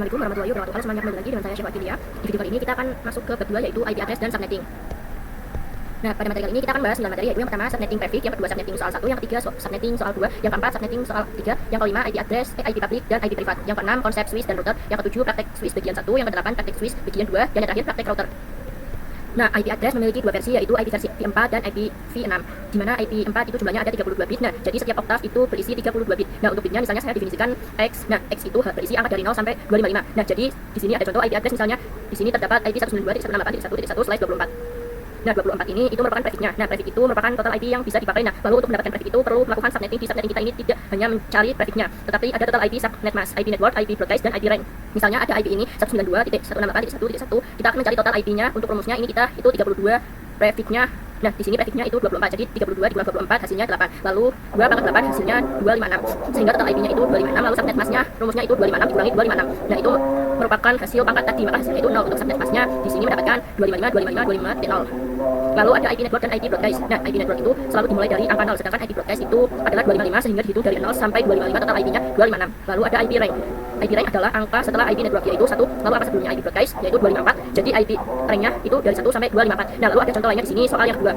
Assalamualaikum warahmatullahi wabarakatuh. Halo semuanya, kembali lagi dengan saya Syekh Wakilia. Di video kali ini kita akan masuk ke bab 2 yaitu IP address dan subnetting. Nah, pada materi kali ini kita akan bahas 9 materi yaitu yang pertama subnetting prefix, yang kedua subnetting soal 1, yang ketiga subnetting soal 2, yang keempat subnetting soal 3, yang kelima IP address, IP public dan IP privat, yang keenam konsep switch dan router, yang ketujuh praktek switch bagian 1, yang kedelapan praktek switch bagian 2, dan yang terakhir praktek router. Nah, IP address memiliki dua versi yaitu IP versi V4 dan IP V6, di mana IP 4 itu jumlahnya ada 32 bit. Nah, jadi setiap oktav itu berisi 32 bit. Nah, untuk bitnya misalnya saya definisikan X. Nah, X itu berisi angka dari 0 sampai 255. Nah, jadi di sini ada contoh IP address, misalnya di sini terdapat IP 192.168.1.1/24. Nah, 24 ini itu merupakan prefixnya. Nah, prefix itu merupakan total IP yang bisa dipakai. Nah, lalu untuk mendapatkan prefix itu perlu melakukan subnetting. Di subnetting kita ini tidak hanya mencari prefixnya, tetapi ada total IP subnet mask, IP network, IP broadcast, dan IP rank. Misalnya ada IP ini 192.168.1.1, kita akan mencari total IP-nya. Untuk rumusnya ini kita itu 32 prefixnya. Nah, di sini prefixnya itu 24. Jadi 32 dikurangi 24 hasilnya 8. Lalu 2 pangkat 8 hasilnya 256. Sehingga total IP-nya itu 256. Lalu subnet mask-nya rumusnya itu 256 dikurangi 256. Nah, itu merupakan hasil pangkat tadi, maka hasilnya itu 0. Untuk subnet mask-nya di sini mendapatkan 255 Lalu ada IP network dan IP broadcast. Nah, IP network itu selalu dimulai dari angka 0, sedangkan IP broadcast itu adalah 255, sehingga dihitung dari 0 sampai 255, total IP-nya 256. Lalu ada IP rank. IP rank adalah angka setelah IP network, yaitu 1. Lalu angka sebelumnya IP broadcast, yaitu 254. Jadi IP rank-nya itu dari 1 sampai 254. Nah, lalu ada contoh lainnya di sini soal yang kedua.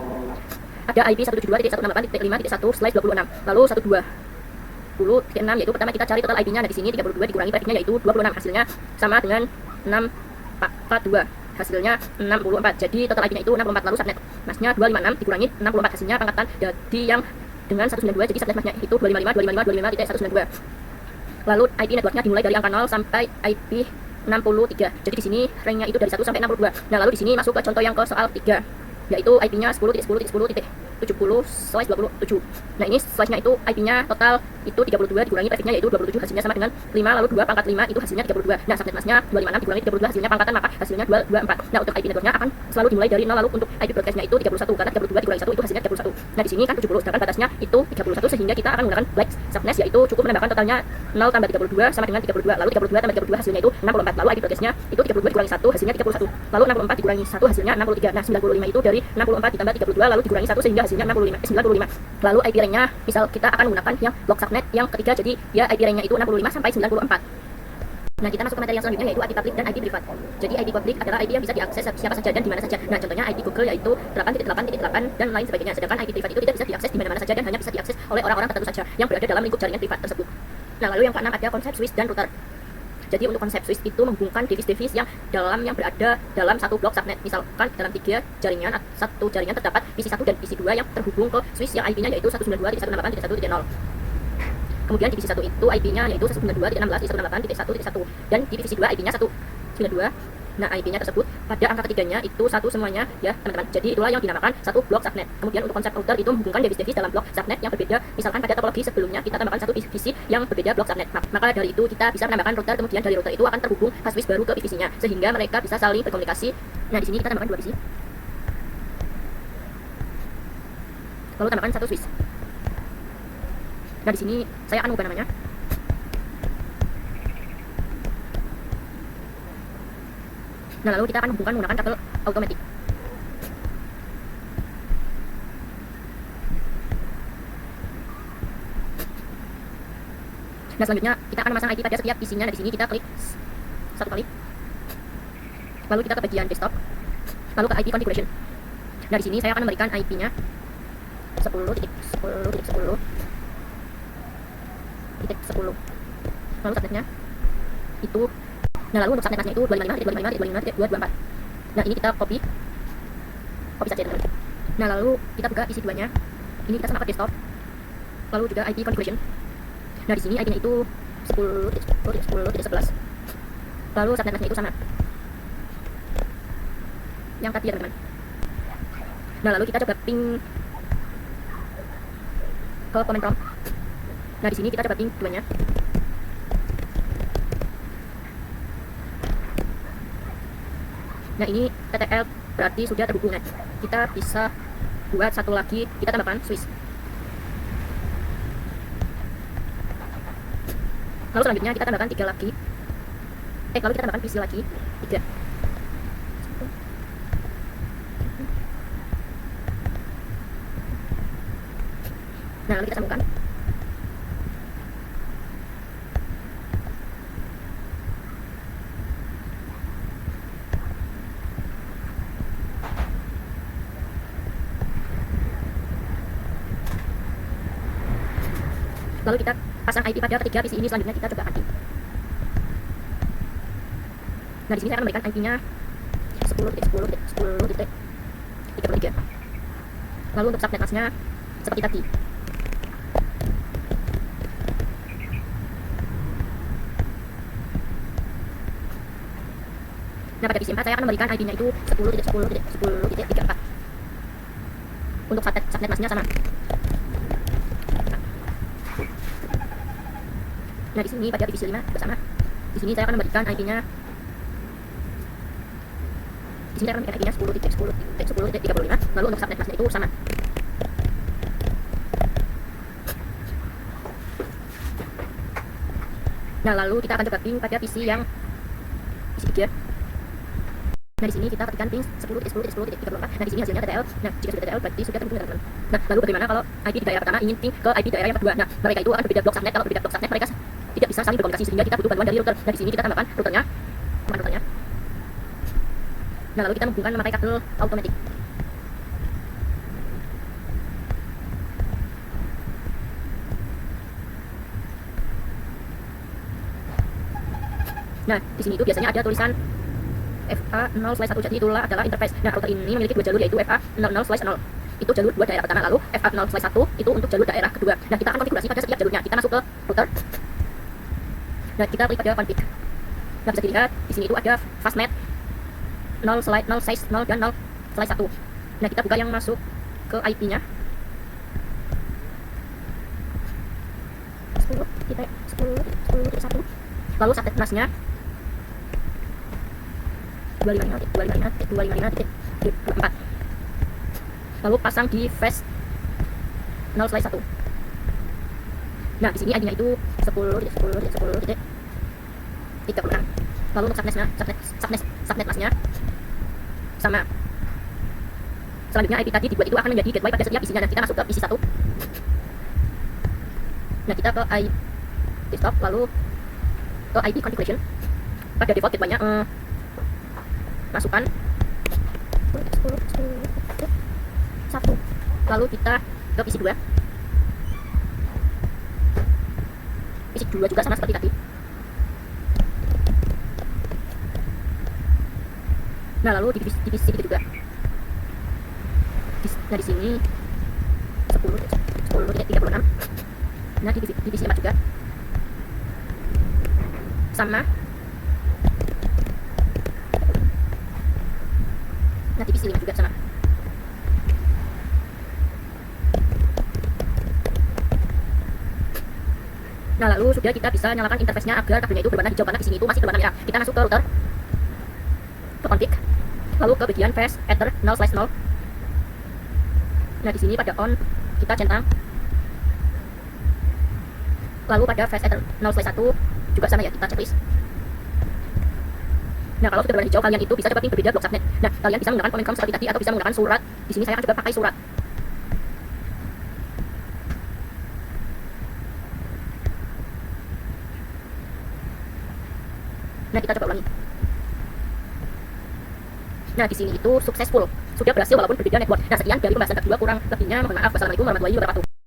Ada IP 172.168.5.1/26. Lalu 120.6, yaitu pertama kita cari total IP-nya. Nah, di sini 32 dikurangi prefixnya yaitu 26. Hasilnya sama dengan 642. Hasilnya 64. Jadi total IP-nya itu 64. Lalu subnet mask-nya 256 dikurangi 64, hasilnya pangkatan jadi yang dengan 192. Jadi subnet mask-nya itu 255.192. Lalu IP network-nya dimulai dari angka 0 sampai IP 63. Jadi di sini rank-nya itu dari 1 sampai 62. Nah, lalu di sini masuk ke contoh yang ke soal 3, yaitu IP-nya 10.10.10.27. Nah, ini slash-nya itu IP-nya total itu 32 dikurangi prefixnya yaitu 27, hasilnya sama dengan 5. Lalu 2 pangkat 5 itu hasilnya 32. Nah, subnet mask-nya 256 dikurangi 32, hasilnya pangkatan, maka hasilnya 224. Nah, untuk IP network-nya akan selalu dimulai dari 0. Lalu untuk IP broadcast-nya itu 31, karena 32 dikurangi 1 itu hasilnya 31. Nah, di sini kan 70, sedangkan batasnya itu 31, sehingga kita akan menggunakan black subnet, yaitu cukup menambahkan totalnya 0 tambah 32 sama dengan 32. Lalu 32 tambah 32 hasilnya itu 64. Lalu IP broadcast-nya itu 32 dikurangi 1 hasilnya 31. Lalu 64 dikurangi 1 hasilnya 63. Nah, 95 itu dari 64 ditambah 32 lalu dikurangi 1 sehingga hasilnya 95. Lalu IP rank-nya misal kita akan menggunakan yang block subnet yang ketiga, jadi ya IP rank-nya itu 65 sampai 94. Nah, kita masuk ke materi yang selanjutnya yaitu IP public dan IP privat. Jadi IP public adalah IP yang bisa diakses siapa saja dan di mana saja. Nah, contohnya IP Google yaitu 8.8.8 dan lain sebagainya. Sedangkan IP privat itu tidak bisa diakses di mana-mana saja dan hanya bisa diakses oleh orang-orang tertentu saja yang berada dalam lingkup jaringan privat tersebut. Nah, lalu yang keenam ada konsep switch dan router. Jadi untuk konsep switch itu menghubungkan device-device yang berada dalam satu blok subnet. Misalkan dalam 3 jaringan, satu jaringan terdapat PC 1 dan PC 2 yang terhubung ke switch yang IP-nya yaitu 192.168.1.0. Kemudian divisi 1 itu IP-nya yaitu 192.16.168.1.1 dan divisi 2 IP-nya 192. Nah, IP-nya tersebut pada angka ketiganya itu 1 semuanya ya, teman-teman. Jadi itulah yang dinamakan satu blok subnet. Kemudian untuk konsep router itu menghubungkan device-device dalam blok subnet yang berbeda. Misalkan pada topologi sebelumnya kita tambahkan satu divisi yang berbeda blok subnet. Maka dari itu kita bisa menambahkan router, kemudian dari router itu akan terhubung ke switch baru ke divisinya sehingga mereka bisa saling berkomunikasi. Nah, di sini kita tambahkan 2 divisi. Lalu tambahkan satu switch. Nah, di sini saya akan mengubah namanya. Nah, lalu kita akan hubungkan menggunakan kabel automatic. Nah, selanjutnya kita akan memasang IP pada setiap PC-nya. Nah, di sini kita klik satu kali. Lalu kita ke bagian desktop. Lalu ke IP configuration. Nah, di sini saya akan memberikan IP-nya 10.10.10. Lalu subnetnya itu, nah lalu untuk subnet mask-nya itu 255.255.254. Nah, ini kita copy saja, teman-teman. Nah, lalu kita buka isi 2-nya. Ini kita sama ke desktop. Lalu juga IP configuration. Nah, di sini IP-nya itu 10.10.11. Lalu subnet mask-nya itu sama yang tadi ya, teman-teman. Nah, lalu kita coba ping ke command prompt. Nah, di sini kita coba ping 2-nya. Nah, ini TTL berarti sudah terhubung. Nah, kita bisa buat satu lagi, kita tambahkan switch. Lalu selanjutnya kita tambahkan 3 lagi. Lalu kita tambahkan PC lagi 3. Nah, lalu kita sambungkan. Lalu kita pasang IP pada ketiga PC ini. Selanjutnya kita coba ganti. Nah, di sini saya akan memberikan IP-nya 10.10.10.33. Lalu untuk subnet masknya seperti tadi. Nah, pada PC 4 saya akan memberikan IP-nya itu 10.10.10.34. Untuk subnet masknya sama. Nah, di sini pada divisi 5 juga sama. Di sini saya akan memberikan IP-nya. Di sini saya akan memberikan IP-nya 10.10.10.35. Lalu untuk subnet masknya itu sama. Nah, lalu kita akan coba ping pada PC yang PC 3. Nah, di sini kita ketikkan ping 10.10.10.34. Nah, di sini hasilnya TTL. Nah, jika sudah TTL berarti sudah terhubung dengan teman. Nah, lalu bagaimana kalau IP di daerah pertama ingin ping ke IP daerah yang kedua? Nah, mereka itu akan berbeda blok subnet. Kalau berbeda blok subnet, mereka tidak bisa saling berkomunikasi sehingga kita butuh bantuan dari router. Nah, di sini kita tambahkan routernya. Nah, lalu kita menghubungkan memakai kabel automatik. Nah, di sini itu biasanya ada tulisan FA0/1, jadi itulah adalah interface. Nah, router ini memiliki dua jalur, yaitu FA00/0. Itu jalur 2 daerah pertama, lalu FA0/1 itu untuk jalur daerah kedua. Nah, kita akan konfigurasi pada setiap jalurnya. Kita masuk ke router. Nah, kita klik pada config. Nah, bisa dilihat di sini itu ada fastnet 0/0/0 dan 0/1. Nah, kita buka yang masuk ke IP-nya. 10.10.1. Lalu subnet masknya 255.255.255.4. Lalu pasang di flash 0/1. Nah, di sini ID-nya itu 10.10.10.36. Lalu untuk subnet masknya sama. Selanjutnya IP tadi dibuat itu akan menjadi gateway pada setiap isinya. Nah, kita masuk ke isi 1. Nah, kita ke IP desktop, lalu ke IP configuration. Pada default gateway-nya masukkan 10.10.1. Lalu kita ke isi 2. Isi 2 juga sama seperti tadi. Nah, lalu di divisi itu juga. Nah, di sini 10.10.36. Nah, di divisi 4 juga sama. Nah, divisi 5 juga sama. Nah, lalu sudah kita bisa nyalakan interface-nya agar kabelnya itu berwarna hijau, karena di sini itu masih berwarna merah. Kita masuk ke router, ke config, lalu ke bagian flash ether 0/0. Nah, di sini pada on kita centang. Lalu pada flash ether 0/1 juga sama ya, kita checklist. Nah, kalau sudah berwarna hijau, kalian itu bisa coba ping berbeda blok subnet. Nah, kalian bisa menggunakan comment seperti tadi atau bisa menggunakan surat. Di sini saya akan coba pakai surat. Nah, kita coba ulangi. Nah, di sini itu successful, sudah berhasil walaupun berbeda network. Nah, sekian dari pembahasan kedua, kurang lebihnya mohon maaf. Wassalamualaikum warahmatullahi wabarakatuh.